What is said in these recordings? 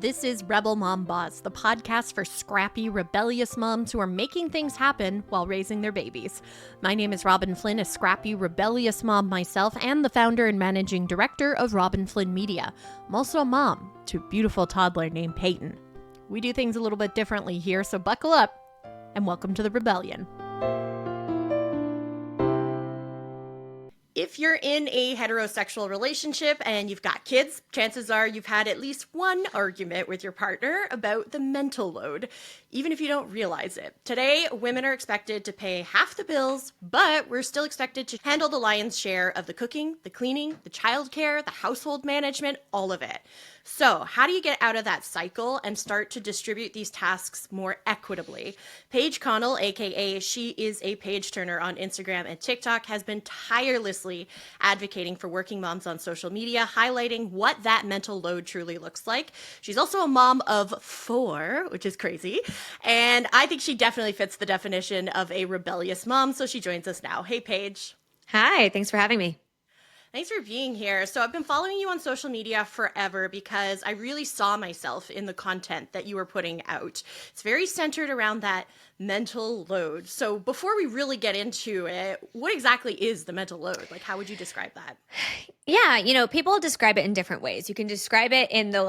This is Rebel Mom Boss, the podcast for scrappy, rebellious moms who are making things happen while raising their babies. My name is Robin Flynn, a scrappy, rebellious mom myself, and the founder and managing director of Robin Flynn Media. I'm also a mom to a beautiful toddler named Peyton. We do things a little bit differently here, so buckle up and welcome to the rebellion. If you're in a heterosexual relationship and you've got kids, chances are you've had at least one argument with your partner about the mental load, even if you don't realize it. Today, women are expected to pay half the bills, but we're still expected to handle the lion's share of the cooking, the cleaning, the childcare, the household management, all of it. So how do you get out of that cycle and start to distribute these tasks more equitably? Paige Connell, aka She is a Page Turner on Instagram and TikTok, has been tirelessly advocating for working moms on social media, highlighting what that mental load truly looks like. She's also a mom of 4, which is crazy. And I think she definitely fits the definition of a rebellious mom. So she joins us now. Hey, Paige. Hi, thanks for having me. Thanks for being here. So I've been following you on social media forever because I really saw myself in the content that you were putting out. It's very centered around that mental load. So before we really get into it, what exactly is the mental load? Like, how would you describe that? Yeah, people describe it in different ways. You can describe it in the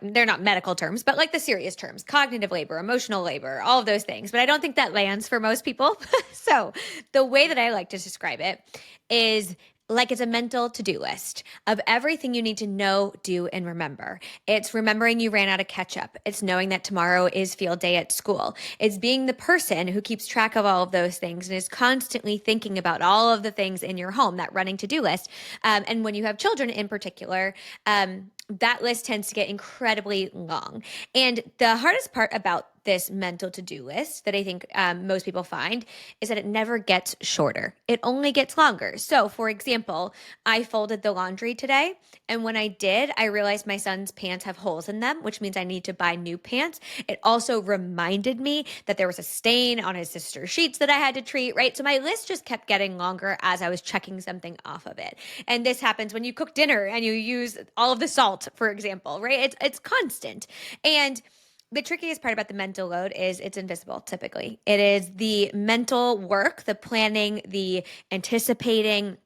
they're not medical terms, but like the serious terms, cognitive labor, emotional labor, all of those things. But I don't think that lands for most people. So the way that I like to describe it is like it's a mental to-do list of everything you need to know, do, and remember. It's remembering you ran out of ketchup. It's knowing that tomorrow is field day at school. It's being the person who keeps track of all of those things and is constantly thinking about all of the things in your home, that running to-do list. And when you have children in particular, that list tends to get incredibly long. And the hardest part about this mental to-do list that I think most people find is that it never gets shorter. It only gets longer. So for example, I folded the laundry today. And when I did, I realized my son's pants have holes in them, which means I need to buy new pants. It also reminded me that there was a stain on his sister's sheets that I had to treat, right? So my list just kept getting longer as I was checking something off of it. And this happens when you cook dinner and you use all of the salt, for example, right? It's constant. And the trickiest part about the mental load is it's invisible, typically. It is the mental work, the planning, the anticipating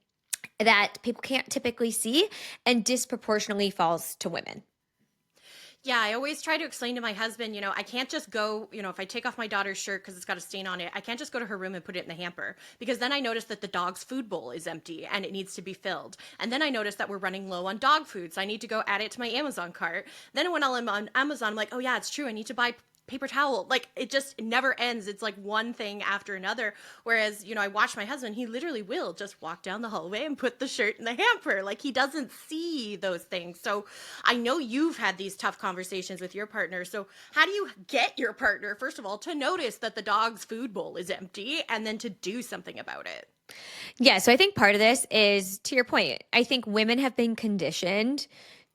that people can't typically see and disproportionately falls to women. Yeah, I always try to explain to my husband, I can't just go, if I take off my daughter's shirt because it's got a stain on it, I can't just go to her room and put it in the hamper because then I notice that the dog's food bowl is empty and it needs to be filled. And then I notice that we're running low on dog food. So I need to go add it to my Amazon cart. Then when I'm on Amazon, I'm like, oh yeah, it's true. I need to buy paper towel. Like it just never ends. It's like one thing after another. Whereas, I watch my husband, he literally will just walk down the hallway and put the shirt in the hamper. Like he doesn't see those things. So I know you've had these tough conversations with your partner. So how do you get your partner, first of all, to notice that the dog's food bowl is empty and then to do something about it? Yeah, so I think part of this is, to your point, I think women have been conditioned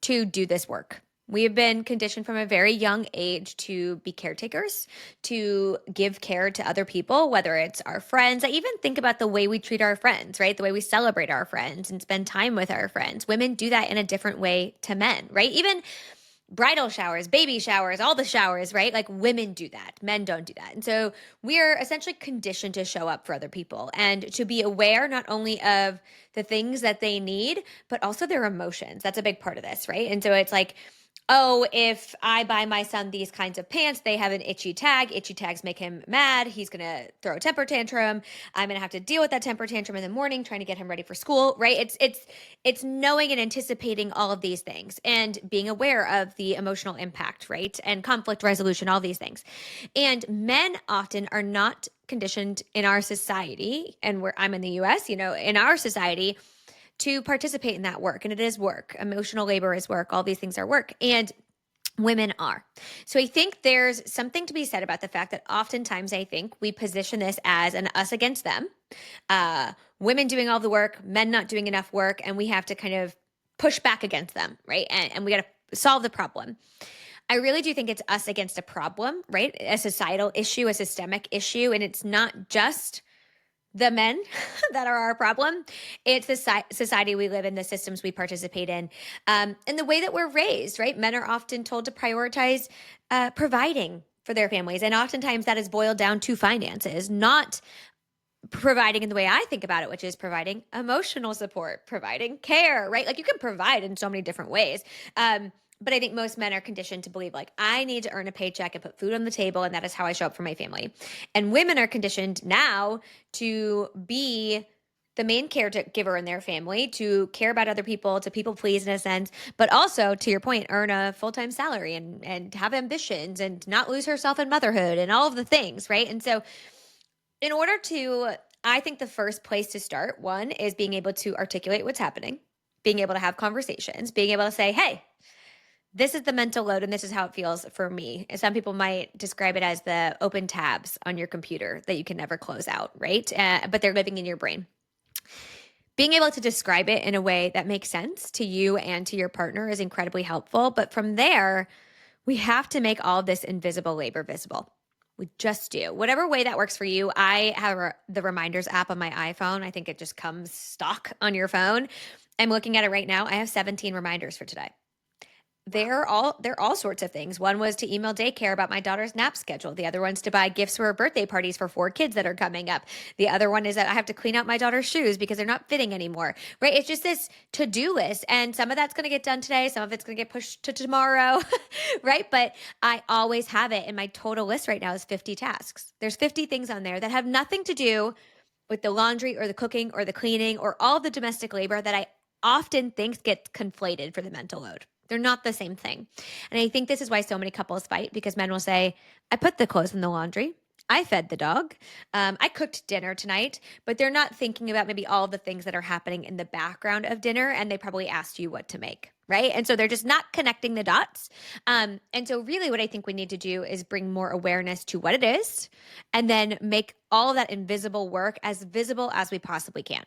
to do this work. We have been conditioned from a very young age to be caretakers, to give care to other people, whether it's our friends. I even think about the way we treat our friends, right? The way we celebrate our friends and spend time with our friends. Women do that in a different way to men, right? Even bridal showers, baby showers, all the showers, right? Like women do that. Men don't do that. And so we are essentially conditioned to show up for other people and to be aware not only of the things that they need, but also their emotions. That's a big part of this, right? And so it's like, oh, if I buy my son these kinds of pants, they have an itchy tag. Itchy tags make him mad. He's going to throw a temper tantrum. I'm going to have to deal with that temper tantrum in the morning, trying to get him ready for school, right? It's knowing and anticipating all of these things and being aware of the emotional impact, right? And conflict resolution, all these things. And men often are not conditioned in our society, and where I'm in the US, in our society, to participate in that work. And it is work. Emotional labor is work. All these things are work. And women are. So I think there's something to be said about the fact that oftentimes I think we position this as an us against them. Women doing all the work, men not doing enough work, and we have to kind of push back against them, right? And we got to solve the problem. I really do think it's us against a problem, right? A societal issue, a systemic issue. And it's not just the men that are our problem. It's the society we live in, the systems we participate in, and the way that we're raised, right? Men are often told to prioritize providing for their families. And oftentimes that is boiled down to finances, not providing in the way I think about it, which is providing emotional support, providing care, right? Like you can provide in so many different ways. But I think most men are conditioned to believe like I need to earn a paycheck and put food on the table, and that is how I show up for my family. And women are conditioned now to be the main caregiver in their family, to care about other people, to people please in a sense, but also to your point, earn a full-time salary and have ambitions and not lose herself in motherhood and all of the things, right? And so in order to, I think the first place to start, one, is being able to articulate what's happening, being able to have conversations, being able to say, hey, this is the mental load and this is how it feels for me. And some people might describe it as the open tabs on your computer that you can never close out, right? But they're living in your brain. Being able to describe it in a way that makes sense to you and to your partner is incredibly helpful. But from there, we have to make all of this invisible labor visible. We just do. Whatever way that works for you. I have the reminders app on my iPhone. I think it just comes stock on your phone. I'm looking at it right now. I have 17 reminders for today. They're all sorts of things. One was to email daycare about my daughter's nap schedule. The other one's to buy gifts for her birthday parties for 4 kids that are coming up. The other one is that I have to clean out my daughter's shoes because they're not fitting anymore, right? It's just this to-do list. And some of that's going to get done today. Some of it's going to get pushed to tomorrow, right? But I always have it. And my total list right now is 50 tasks. There's 50 things on there that have nothing to do with the laundry or the cooking or the cleaning or all the domestic labor that I often think gets conflated for the mental load. They're not the same thing. And I think this is why so many couples fight, because men will say, I put the clothes in the laundry. I fed the dog. I cooked dinner tonight, but they're not thinking about maybe all the things that are happening in the background of dinner. And they probably asked you what to make, right? And so they're just not connecting the dots. And so really what I think we need to do is bring more awareness to what it is and then make all of that invisible work as visible as we possibly can.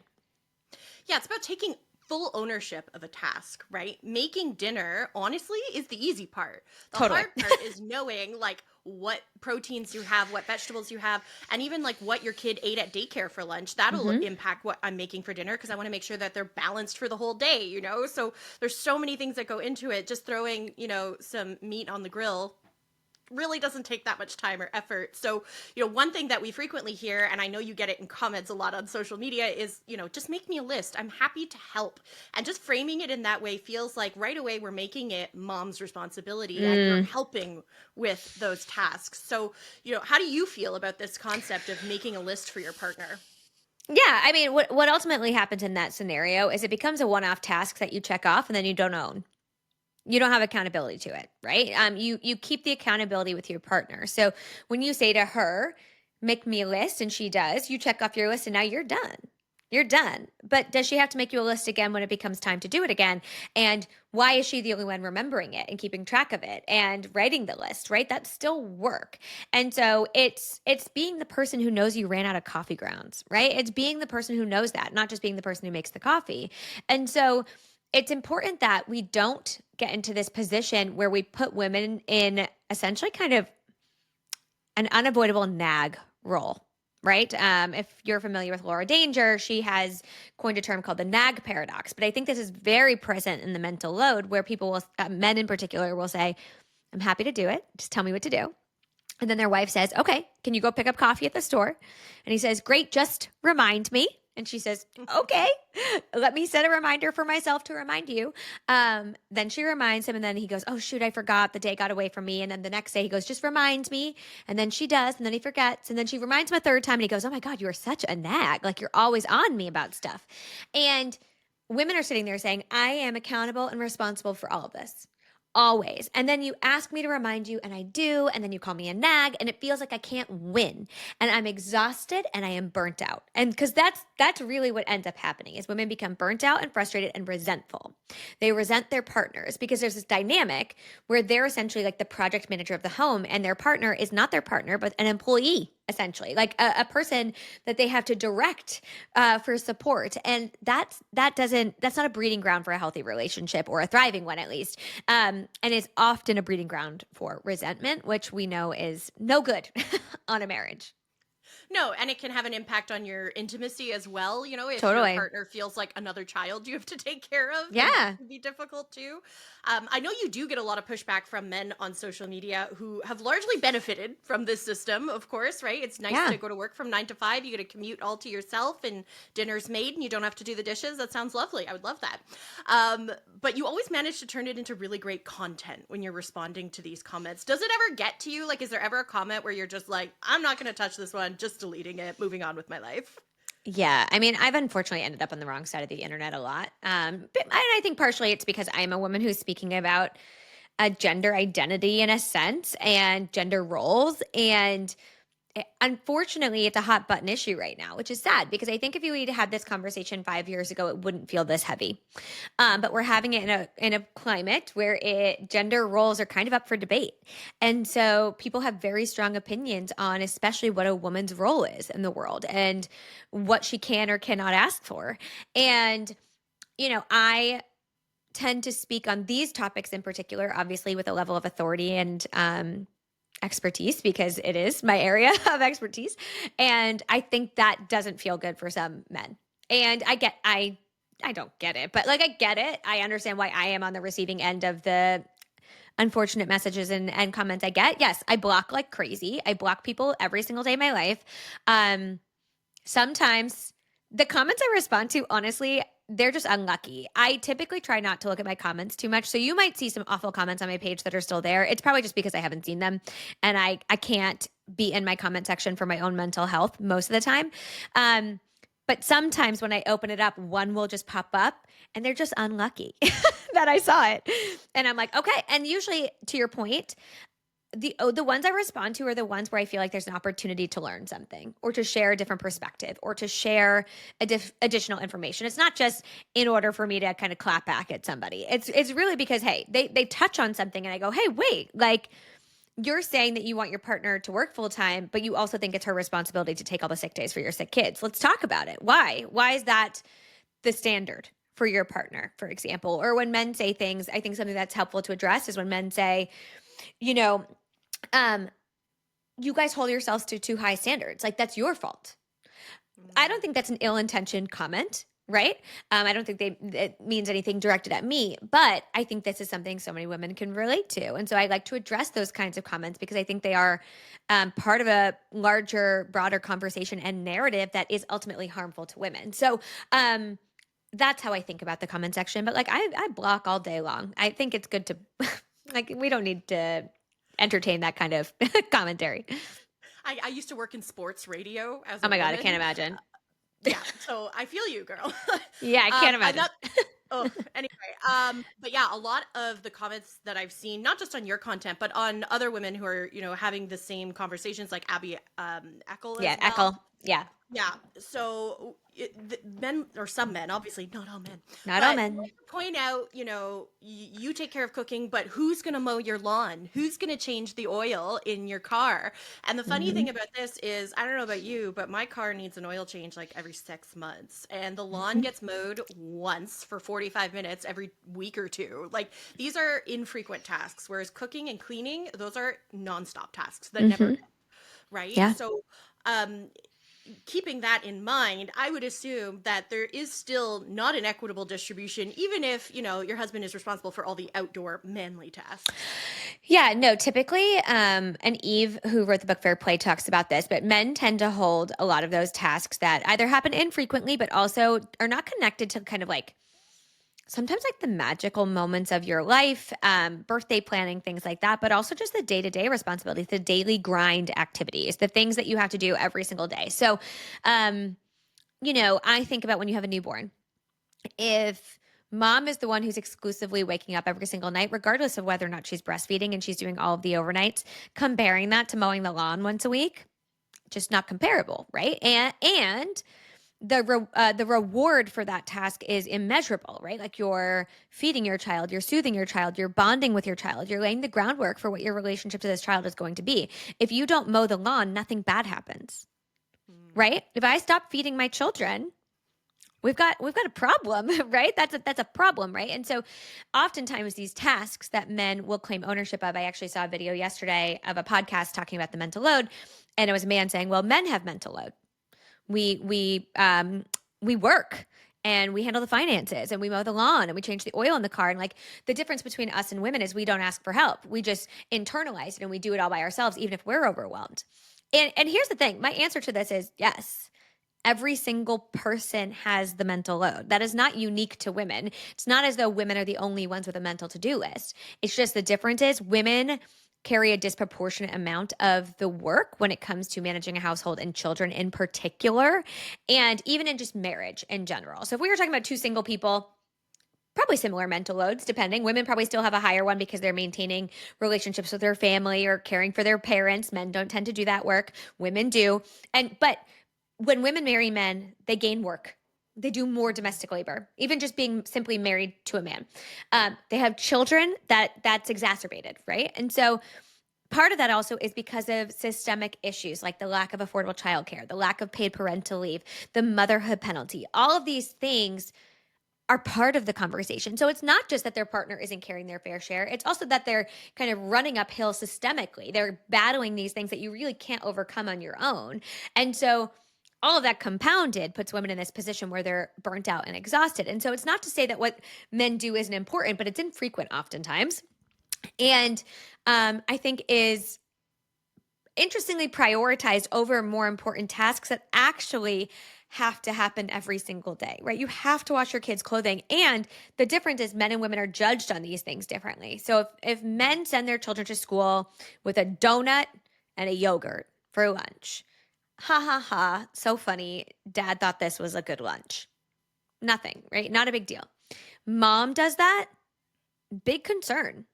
Yeah, it's about taking full ownership of a task, right? Making dinner, honestly, is the easy part. The Totally. hard part is knowing like what proteins you have, what vegetables you have, and even like what your kid ate at daycare for lunch. That'll impact what I'm making for dinner because I want to make sure that they're balanced for the whole day, you know? So there's so many things that go into it. Just throwing, some meat on the grill really doesn't take that much time or effort. So, one thing that we frequently hear, and I know you get it in comments a lot on social media, is, just make me a list. I'm happy to help. And just framing it in that way feels like right away we're making it mom's responsibility and you're helping with those tasks. So, how do you feel about this concept of making a list for your partner? Yeah, I mean, what ultimately happens in that scenario is it becomes a one-off task that you check off and then you don't own. You don't have accountability to it, right? You keep the accountability with your partner. So when you say to her, make me a list, and she does, you check off your list and now you're done. You're done. But does she have to make you a list again when it becomes time to do it again? And why is she the only one remembering it and keeping track of it and writing the list, right? That's still work. And so it's being the person who knows you ran out of coffee grounds, right? It's being the person who knows that, not just being the person who makes the coffee. And so it's important that we don't get into this position where we put women in essentially kind of an unavoidable nag role, right? If you're familiar with Laura Danger, she has coined a term called the nag paradox. But I think this is very present in the mental load where people will, men in particular, will say, I'm happy to do it. Just tell me what to do. And then their wife says, okay, can you go pick up coffee at the store? And he says, great, just remind me. And she says, okay, let me set a reminder for myself to remind you. Then she reminds him, and then he goes, oh, shoot, I forgot. The day got away from me. And then the next day he goes, just remind me. And then she does, and then he forgets. And then she reminds him a third time, and he goes, oh my God, you are such a nag. Like, you're always on me about stuff. And women are sitting there saying, I am accountable and responsible for all of this. Always. And then you ask me to remind you, and I do, and then you call me a nag, and it feels like I can't win. And I'm exhausted and I am burnt out. And because that's really what ends up happening is women become burnt out and frustrated and resentful. They resent their partners because there's this dynamic where they're essentially like the project manager of the home, and their partner is not their partner, but an employee, essentially, like a person that they have to direct for support. And that's not a breeding ground for a healthy relationship, or a thriving one at least. And is often a breeding ground for resentment, which we know is no good on a marriage. No, and it can have an impact on your intimacy as well. You know, if your Totally. partner feels like another child you have to take care of, then that Yeah. can be difficult too. I know you do get a lot of pushback from men on social media who have largely benefited from this system, of course, right? It's nice Yeah. to go to work from 9 to 5. You get a commute all to yourself and dinner's made and you don't have to do the dishes. That sounds lovely. I would love that. But you always manage to turn it into really great content when you're responding to these comments. Does it ever get to you? Like, is there ever a comment where you're just like, I'm not going to touch this one, just deleting it, moving on with my life? Yeah, I mean, I've unfortunately ended up on the wrong side of the internet a lot. But and I think partially it's because I'm a woman who's speaking about a gender identity in a sense and gender roles. And unfortunately, it's a hot button issue right now, which is sad because I think if you had had this conversation 5 years ago, it wouldn't feel this heavy. But we're having it in a climate where gender roles are kind of up for debate, and so people have very strong opinions on, especially what a woman's role is in the world and what she can or cannot ask for. And I tend to speak on these topics in particular, obviously with a level of authority and expertise because it is my area of expertise. And I think that doesn't feel good for some men. And I don't get it, but like I get it. I understand why I am on the receiving end of the unfortunate messages and comments I get. Yes, I block like crazy. I block people every single day of my life. Um, Sometimes the comments I respond to, honestly, they're just unlucky. I typically try not to look at my comments too much. So you might see some awful comments on my page that are still there. It's probably just because I haven't seen them and I can't be in my comment section for my own mental health most of the time. But sometimes when I open it up, one will just pop up and they're just unlucky that I saw it. And I'm like, okay. And usually, to your point, the ones I respond to are the ones where I feel like there's an opportunity to learn something or to share a different perspective or to share additional information. It's not just in order for me to kind of clap back at somebody. It's really because, hey, they touch on something and I go, hey, wait, like you're saying that you want your partner to work full time, but you also think it's her responsibility to take all the sick days for your sick kids. Let's talk about it. Why? Why is that the standard for your partner, for example? Or when men say things, I think something that's helpful to address is when men say, you know, um, you guys hold yourselves to too high standards. Like that's your fault. I don't think that's an ill-intentioned comment, right? I don't think it means anything directed at me, but I think this is something so many women can relate to. And so I like to address those kinds of comments because I think they are part of a larger, broader conversation and narrative that is ultimately harmful to women. So that's how I think about the comment section. But like I block all day long. I think it's good to like we don't need to entertain that kind of commentary. I used to work in sports radio as Oh a my God, I woman. can't imagine. Yeah, so I feel you, girl. Yeah, I can't imagine. Another, oh, anyway, but yeah, a lot of the comments that I've seen, not just on your content, but on other women who are, having the same conversations, like Abby Eckel as Yeah, well. Echo. Yeah, Yeah. So men, or some men, obviously not all men, not all but men. point out, you take care of cooking, but who's going to mow your lawn? Who's going to change the oil in your car? And the funny Hmm. thing about this is, I don't know about you, but my car needs an oil change like every 6 months. And the lawn Hmm. gets mowed once for 45 minutes every week or two. Like these are infrequent tasks, whereas cooking and cleaning, those are nonstop tasks that never Hmm. end, right? Yeah. So, um, keeping that in mind, I would assume that there is still not an equitable distribution, even if, your husband is responsible for all the outdoor manly tasks. Yeah, no, typically, and Eve, who wrote the book Fair Play, talks about this, but men tend to hold a lot of those tasks that either happen infrequently, but also are not connected to kind of like sometimes like the magical moments of your life, birthday planning, things like that, but also just the day-to-day responsibilities, the daily grind activities, the things that you have to do every single day. So, um, I think about when you have a newborn. If mom is the one who's exclusively waking up every single night, regardless of whether or not she's breastfeeding and she's doing all of the overnights, comparing that to mowing the lawn once a week, just not comparable, right? And the reward for that task is immeasurable, right? Like you're feeding your child, you're soothing your child, you're bonding with your child, you're laying the groundwork for what your relationship to this child is going to be. If you don't mow the lawn, nothing bad happens, Mm. right? If I stop feeding my children, we've got a problem, right? That's a problem, right? And so oftentimes these tasks that men will claim ownership of, I actually saw a video yesterday of a podcast talking about the mental load, And it was a man saying, well, men have mental load. We work and we handle the finances and we mow the lawn and we change the oil in the car. And like the difference between us and women is we don't ask for help. We just internalize it and we do it all by ourselves, even if we're overwhelmed. And here's the thing. My answer to this is yes. Every single person has the mental load. That is not unique to women. It's not as though women are the only ones with a mental to-do list. It's just the difference is women carry a disproportionate amount of the work when it comes to managing a household and children in particular, and even in just marriage in general. So if we were talking about two single people, probably similar mental loads, depending. Women probably still have a higher one because they're maintaining relationships with their family or caring for their parents. Men don't tend to do that work. Women do. But when women marry men, they gain work. They do more domestic labor, even just being simply married to a man. They have children that's exacerbated, right? And so part of that also is because of systemic issues like the lack of affordable childcare, the lack of paid parental leave, the motherhood penalty. All of these things are part of the conversation. So it's not just that their partner isn't carrying their fair share. It's also that they're kind of running uphill systemically. They're battling these things that you really can't overcome on your own. And so all of that compounded puts women in this position where they're burnt out and exhausted. And so it's not to say that what men do isn't important, but it's infrequent oftentimes. And I think is interestingly prioritized over more important tasks that actually have to happen every single day, right? You have to wash your kids' clothing. And the difference is men and women are judged on these things differently. So if men send their children to school with a donut and a yogurt for lunch, ha ha ha, so funny. Dad thought this was a good lunch. Nothing, right? Not a big deal. Mom does that, big concern.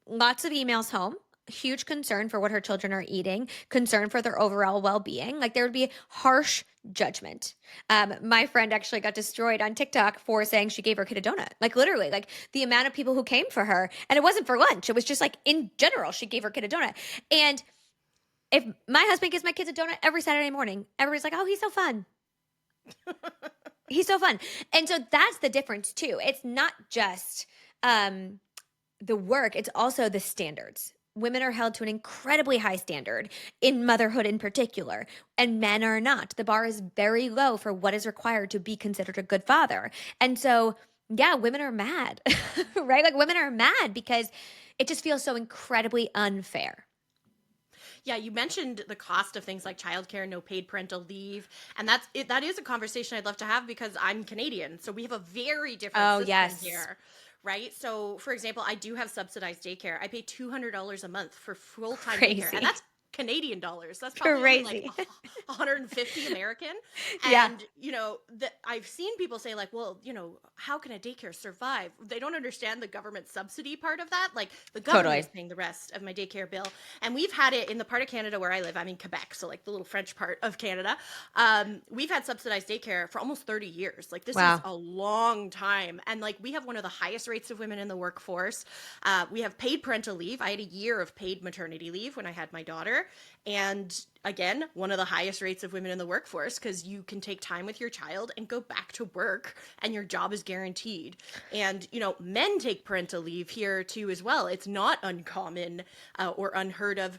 Lots of emails home, huge concern for what her children are eating, concern for their overall well-being. Like there would be harsh judgment. My friend actually got destroyed on TikTok for saying she gave her kid a donut. Like literally, like the amount of people who came for her, and it wasn't for lunch. It was just like in general, she gave her kid a donut. And if my husband gives my kids a donut every Saturday morning, everybody's like, oh, he's so fun. He's so fun. And so that's the difference too. It's not just the work, it's also the standards. Women are held to an incredibly high standard in motherhood in particular, and men are not. The bar is very low for what is required to be considered a good father. And so, yeah, women are mad, right? Like women are mad because it just feels so incredibly unfair. Yeah, you mentioned the cost of things like childcare, no paid parental leave, and that is a conversation I'd love to have because I'm Canadian, so we have a very different Oh, system yes. here. Right. So, for example, I do have subsidized daycare. I pay $200 a month for full time daycare, and Crazy. that's Canadian dollars. That's probably only like Crazy. 150 American. Yeah. And, I've seen people say, like, well, how can a daycare survive? They don't understand the government subsidy part of that. Like, the government is Totally. paying the rest of my daycare bill. And we've had it in the part of Canada where I live. I'm in Quebec, so like the little French part of Canada. We've had subsidized daycare for almost 30 years. Like, this is Wow. a long time. And, like, we have one of the highest rates of women in the workforce. We have paid parental leave. I had a year of paid maternity leave when I had my daughter. And again, one of the highest rates of women in the workforce because you can take time with your child and go back to work and your job is guaranteed. And, men take parental leave here too as well. It's not uncommon or unheard of.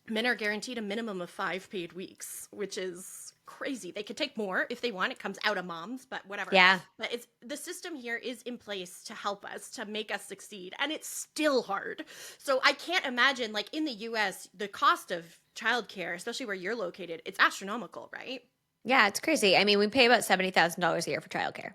Men are guaranteed a minimum of 5 paid weeks, which is crazy. They could take more if they want. It comes out of moms, but whatever. Yeah. But it's the system here is in place to help us, to make us succeed, and it's still hard. So I can't imagine, like in the US, the cost of childcare, especially where you're located, it's astronomical, right? Yeah, it's crazy. I mean, we pay about $70,000 a year for childcare.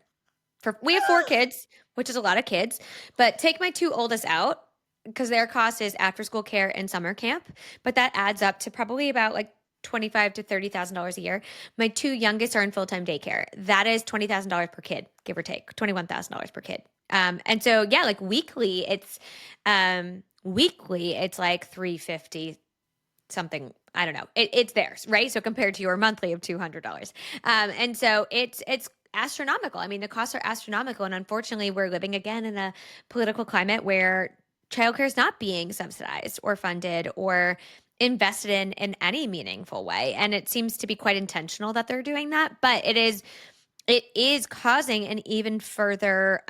We have 4 kids, which is a lot of kids, but take my 2 oldest out because their cost is after school care and summer camp, but that adds up to probably about like 25 to $30,000 a year. My 2 youngest are in full-time daycare. That is $20,000 per kid, give or take, $21,000 per kid. And so yeah, like weekly it's like 350 something. I don't know. It's theirs, right? So compared to your monthly of $200. And so it's astronomical. I mean, the costs are astronomical. And unfortunately, we're living again in a political climate where childcare is not being subsidized or funded or invested in any meaningful way. And it seems to be quite intentional that they're doing that. But it is causing an even further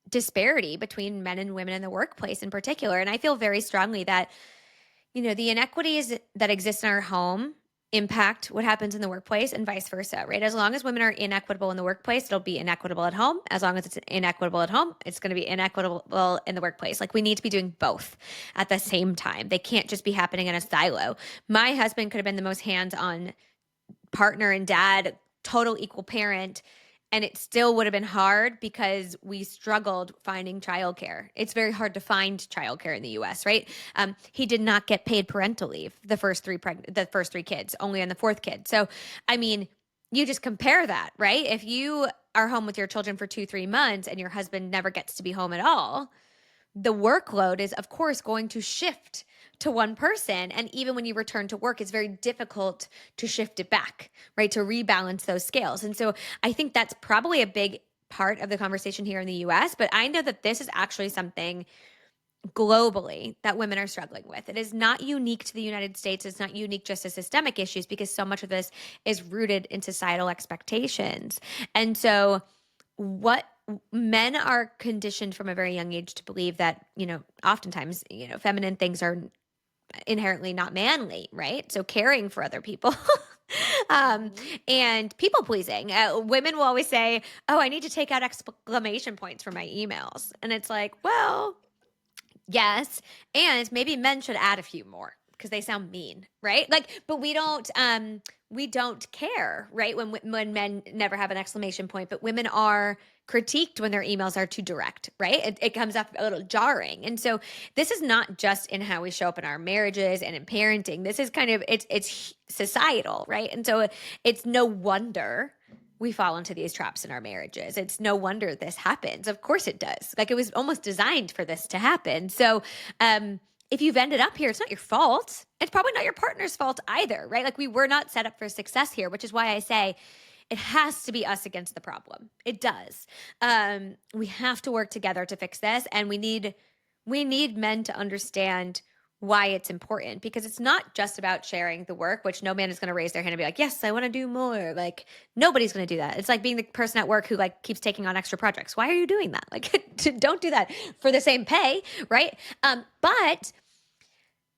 disparity between men and women in the workplace in particular. And I feel very strongly that The inequities that exist in our home impact what happens in the workplace and vice versa, right? As long as women are inequitable in the workplace, it'll be inequitable at home. As long as it's inequitable at home, it's going to be inequitable in the workplace. Like we need to be doing both at the same time. They can't just be happening in a silo. My husband could have been the most hands-on partner and dad, total equal parent, and it still would have been hard because we struggled finding childcare. It's very hard to find childcare in the U.S., right? He did not get paid parental leave the first three kids, only on the fourth kid. So, I mean, you just compare that, right? If you are home with your children for 2-3 months and your husband never gets to be home at all, the workload is, of course, going to shift to one person. And even when you return to work, it's very difficult to shift it back, right? To rebalance those scales. And so I think that's probably a big part of the conversation here in the US. But I know that this is actually something globally that women are struggling with. It is not unique to the United States. It's not unique just to systemic issues because so much of this is rooted in societal expectations. And so, what men are conditioned from a very young age to believe that, oftentimes, feminine things are inherently not manly, right? So caring for other people. um, Mhm. and people pleasing. Women will always say, "Oh, I need to take out exclamation points for my emails." And it's like, well, yes, and maybe men should add a few more because they sound mean, right? Like, but we don't care, right? When men never have an exclamation point, but women are critiqued when their emails are too direct, right? It comes up a little jarring. And so this is not just in how we show up in our marriages and in parenting. This is kind of it's societal, right? And so it's no wonder we fall into these traps in our marriages. It's no wonder this happens. Of course it does. Like it was almost designed for this to happen. So, if you've ended up here, it's not your fault. It's probably not your partner's fault either, right? Like we were not set up for success here, which is why I say it has to be us against the problem. It does. We have to work together to fix this, and we need men to understand why it's important because it's not just about sharing the work, which no man is going to raise their hand and be like, yes, I want to do more. Like nobody's going to do that. It's like being the person at work who like keeps taking on extra projects. Why are you doing that? Like don't do that for the same pay, right? But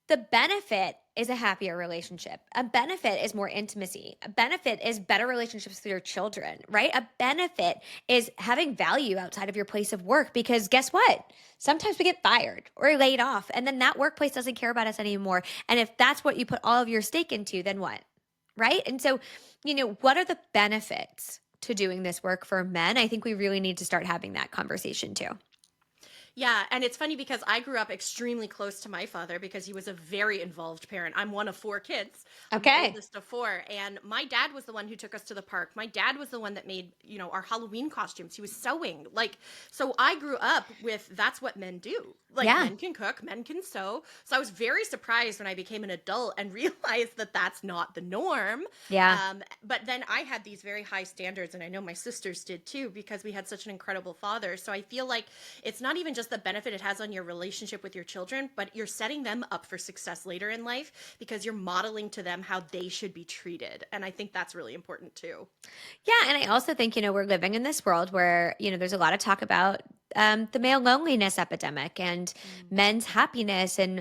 the benefit is a happier relationship. A benefit is more intimacy. A benefit is better relationships with your children, right? A benefit is having value outside of your place of work because guess what? Sometimes we get fired or laid off, and then that workplace doesn't care about us anymore. And if that's what you put all of your stake into, then what? Right? And so, what are the benefits to doing this work for men? I think we really need to start having that conversation too. Yeah, and it's funny because I grew up extremely close to my father because he was a very involved parent. I'm one of four kids. I'm the Okay. oldest of four, and my dad was the one who took us to the park. My dad was the one that made, our Halloween costumes. He was sewing. Like, so I grew up with that's what men do. Like Yeah. men can cook, men can sew. So I was very surprised when I became an adult and realized that that's not the norm. Yeah. But then I had these very high standards, and I know my sisters did too, because we had such an incredible father. So I feel like it's not even just the benefit it has on your relationship with your children, but you're setting them up for success later in life because you're modeling to them how they should be treated. And I think that's really important too. Yeah, and I also think, we're living in this world where, there's a lot of talk about the male loneliness epidemic and Mm. men's happiness and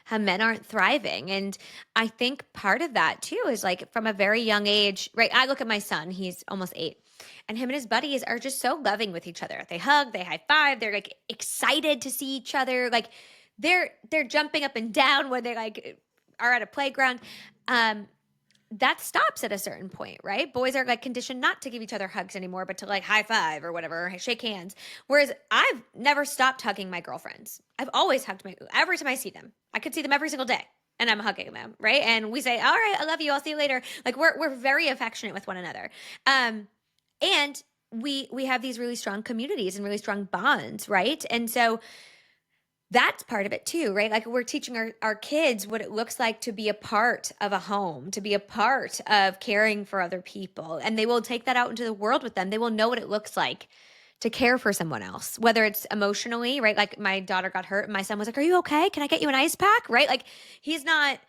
how men aren't thriving. And I think part of that too is like from a very young age, right? I look at my son, he's almost 8, and him and his buddies are just so loving with each other. They hug, they high five, they're like excited to see each other. Like they're jumping up and down when they like are at a playground. Um, that stops at a certain point, right? Boys are like conditioned not to give each other hugs anymore, but to like high five or whatever, shake hands. Whereas I've never stopped hugging my girlfriends. I've always hugged every time I see them. I could see them every single day and I'm hugging them, right? And we say, all right, I love you. I'll see you later. Like we're very affectionate with one another. And we have these really strong communities and really strong bonds, right? And so that's part of it too, right? Like we're teaching our kids what it looks like to be a part of a home, to be a part of caring for other people. And they will take that out into the world with them. They will know what it looks like to care for someone else, whether it's emotionally, right? Like my daughter got hurt and my son was like, are you okay? Can I get you an ice pack? Right? Like he's not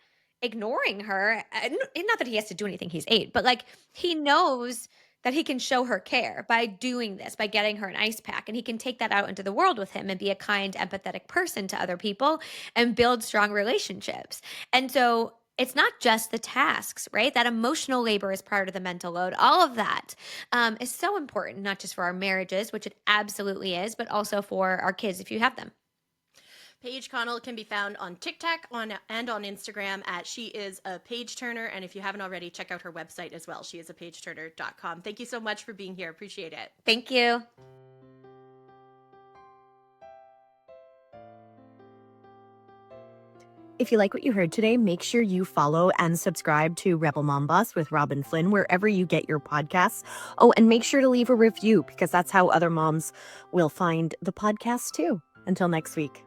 ignoring her. Not that he has to do anything, he's 8, but like he knows that he can show her care by doing this, by getting her an ice pack. And he can take that out into the world with him and be a kind, empathetic person to other people and build strong relationships. And so it's not just the tasks, right? That emotional labor is part of the mental load. All of that is so important, not just for our marriages, which it absolutely is, but also for our kids if you have them. Paige Connell can be found on TikTok and on Instagram at She Is a Page Turner. And if you haven't already, check out her website as well, sheisApageturner.com. Thank you so much for being here. Appreciate it. Thank you. If you like what you heard today, make sure you follow and subscribe to Rebel Mom Boss with Robin Flynn wherever you get your podcasts. Oh, and make sure to leave a review because that's how other moms will find the podcast too. Until next week.